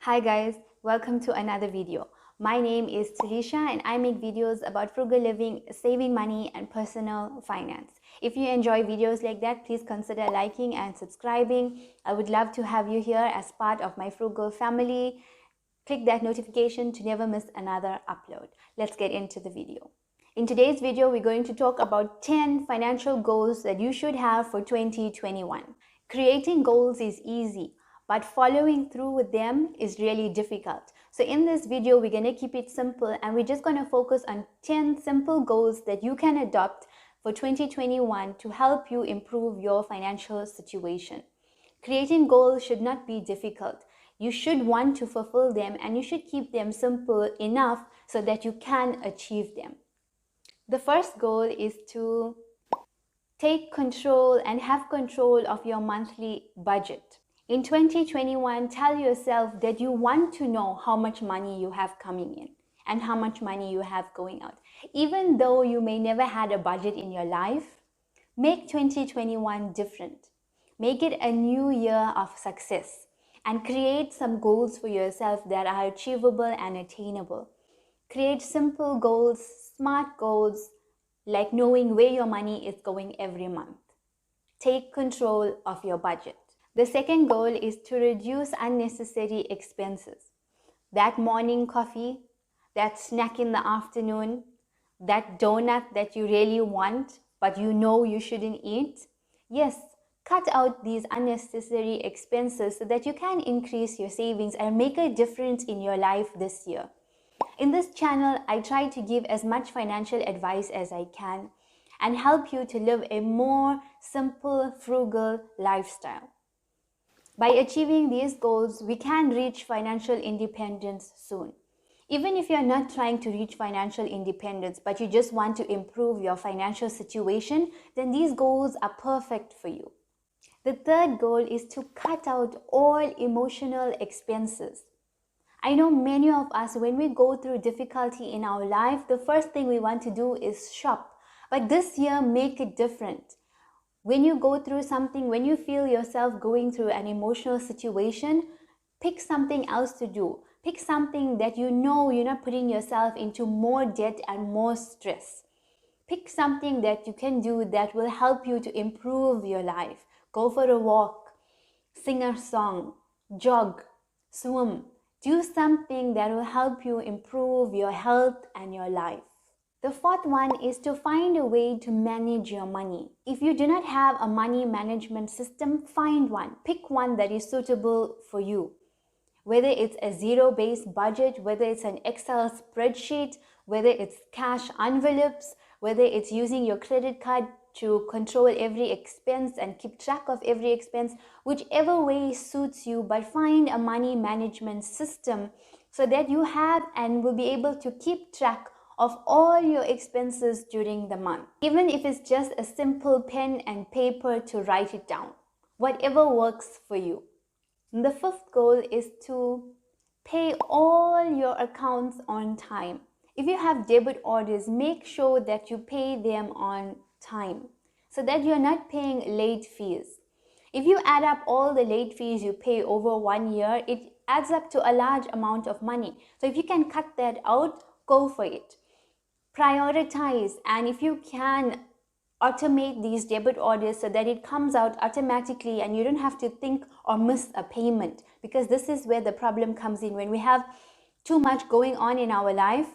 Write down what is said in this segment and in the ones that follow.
Hi guys, welcome to another video. My name is Telisha and I make videos about frugal living, saving money and personal finance. If you enjoy videos like that, please consider liking and subscribing. I would love to have you here as part of my frugal family. Click that notification to never miss another upload. Let's get into the video. In today's video, we're going to talk about 10 financial goals that you should have for 2021. Creating goals is easy, but following through with them is really difficult. So in this video, we're going to keep it simple and we're just going to focus on 10 simple goals that you can adopt for 2021 to help you improve your financial situation. Creating goals should not be difficult. You should want to fulfill them and you should keep them simple enough so that you can achieve them. The first goal is to take control and have control of your monthly budget. In 2021, tell yourself that you want to know how much money you have coming in and how much money you have going out. Even though you may never had a budget in your life, make 2021 different. Make it a new year of success and create some goals for yourself that are achievable and attainable. Create simple goals, smart goals, like knowing where your money is going every month. Take control of your budget. The second goal is to reduce unnecessary expenses. That morning coffee, that snack in the afternoon, that donut that you really want but you know you shouldn't eat. Yes, cut out these unnecessary expenses so that you can increase your savings and make a difference in your life this year. In this channel, I try to give as much financial advice as I can and help you to live a more simple, frugal lifestyle. By achieving these goals, we can reach financial independence soon. Even if you're not trying to reach financial independence, but you just want to improve your financial situation, then these goals are perfect for you. The third goal is to cut out all emotional expenses. I know many of us, when we go through difficulty in our life, the first thing we want to do is shop. But this year, make it different. When you go through something, when you feel yourself going through an emotional situation, pick something else to do. Pick something that you know you're not putting yourself into more debt and more stress. Pick something that you can do that will help you to improve your life. Go for a walk, sing a song, jog, swim. Do something that will help you improve your health and your life. The fourth one is to find a way to manage your money. If you do not have a money management system, find one. Pick one that is suitable for you. Whether it's a zero-based budget, whether it's an Excel spreadsheet, whether it's cash envelopes, whether it's using your credit card to control every expense and keep track of every expense, whichever way suits you, but find a money management system so that you have and will be able to keep track of all your expenses during the month. Even if it's just a simple pen and paper to write it down, whatever works for you. And the fifth goal is to pay all your accounts on time. If you have debit orders, make sure that you pay them on time so that you're not paying late fees. If you add up all the late fees you pay over 1 year, it adds up to a large amount of money. So if you can cut that out, go for it. Prioritize, and if you can, automate these debit orders so that it comes out automatically and you don't have to think or miss a payment, because this is where the problem comes in. When we have too much going on in our life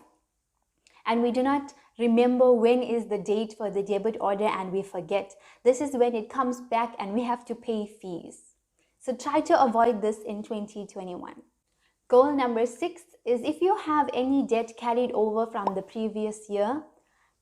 and we do not remember when is the date for the debit order and we forget, this is when it comes back and we have to pay fees. So try to avoid this in 2021. Goal number 6 is, if you have any debt carried over from the previous year,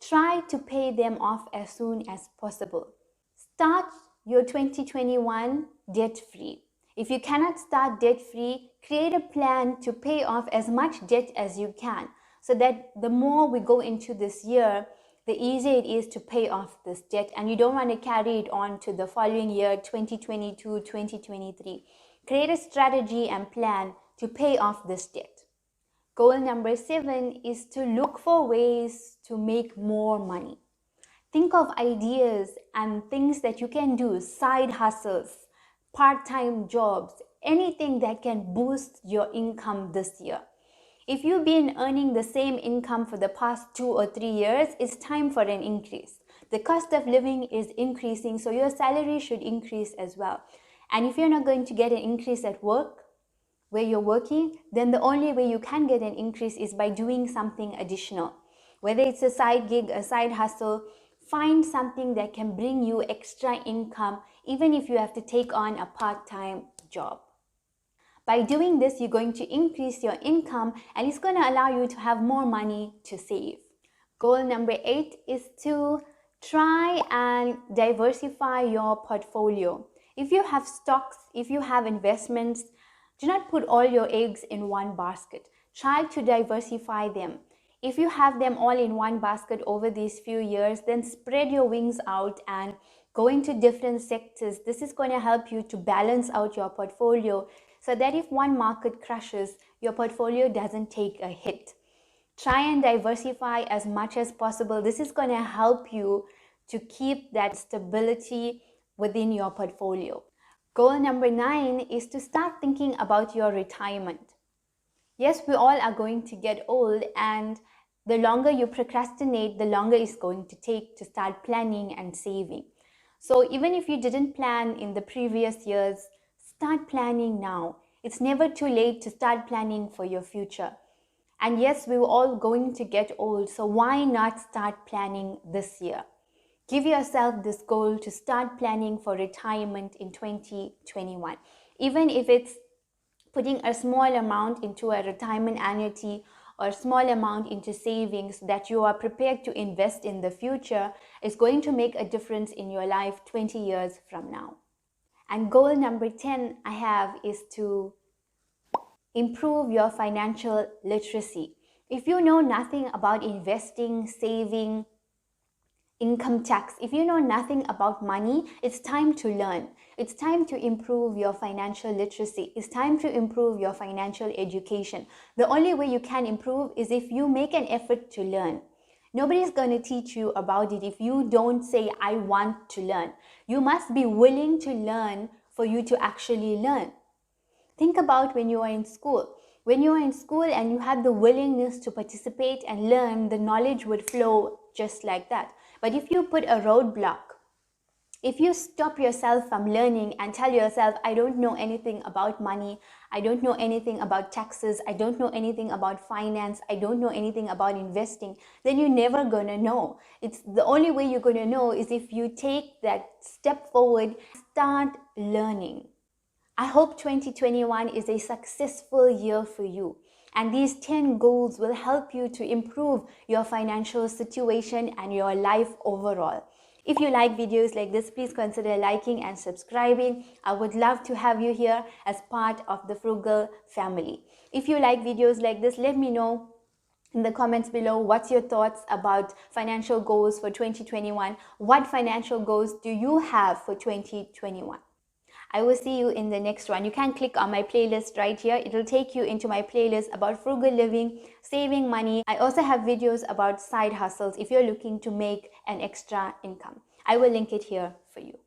try to pay them off as soon as possible. Start your 2021 debt-free. If you cannot start debt-free, create a plan to pay off as much debt as you can, so that the more we go into this year, the easier it is to pay off this debt, and you don't want to carry it on to the following year, 2022, 2023. Create a strategy and plan to pay off this debt. Goal number 7 is to look for ways to make more money. Think of ideas and things that you can do, side hustles, part-time jobs, anything that can boost your income this year. If you've been earning the same income for the past 2 or 3 years, it's time for an increase. The cost of living is increasing, so your salary should increase as well. And if you're not going to get an increase at work, where you're working, then the only way you can get an increase is by doing something additional. Whether it's a side gig, a side hustle, find something that can bring you extra income, even if you have to take on a part-time job. By doing this, you're going to increase your income and it's going to allow you to have more money to save. Goal number 8 is to try and diversify your portfolio. If you have stocks, if you have investments, do not put all your eggs in one basket. Try to diversify them. If you have them all in one basket over these few years, then spread your wings out and go into different sectors. This is going to help you to balance out your portfolio so that if one market crashes, your portfolio doesn't take a hit. Try and diversify as much as possible. This is going to help you to keep that stability within your portfolio. Goal number 9 is to start thinking about your retirement. Yes, we all are going to get old, and the longer you procrastinate, the longer it's going to take to start planning and saving. So even if you didn't plan in the previous years, start planning now. It's never too late to start planning for your future. And yes, we're all going to get old, so why not start planning this year? Give yourself this goal to start planning for retirement in 2021. Even if it's putting a small amount into a retirement annuity or a small amount into savings that you are prepared to invest in the future, is going to make a difference in your life 20 years from now. And goal number 10 I have is to improve your financial literacy. If you know nothing about investing, saving, income tax, if you know nothing about money, it's time to learn. It's time to improve your financial literacy. It's time to improve your financial education. The only way you can improve is if you make an effort to learn. Nobody's going to teach you about it if you don't say, I want to learn. You must be willing to learn for you to actually learn. Think about when you are in school. When you are in school and you have the willingness to participate and learn, the knowledge would flow just like that. But if you put a roadblock, if you stop yourself from learning and tell yourself, I don't know anything about money, I don't know anything about taxes, I don't know anything about finance, I don't know anything about investing, then you're never going to know. It's the only way you're going to know is if you take that step forward, start learning. I hope 2021 is a successful year for you. And these 10 goals will help you to improve your financial situation and your life overall. If you like videos like this, please consider liking and subscribing. I would love to have you here as part of the Frugal family. If you like videos like this, let me know in the comments below what's your thoughts about financial goals for 2021. What financial goals do you have for 2021? I will see you in the next one. You can click on my playlist right here. It will take you into my playlist about frugal living, saving money. I also have videos about side hustles if you're looking to make an extra income. I will link it here for you.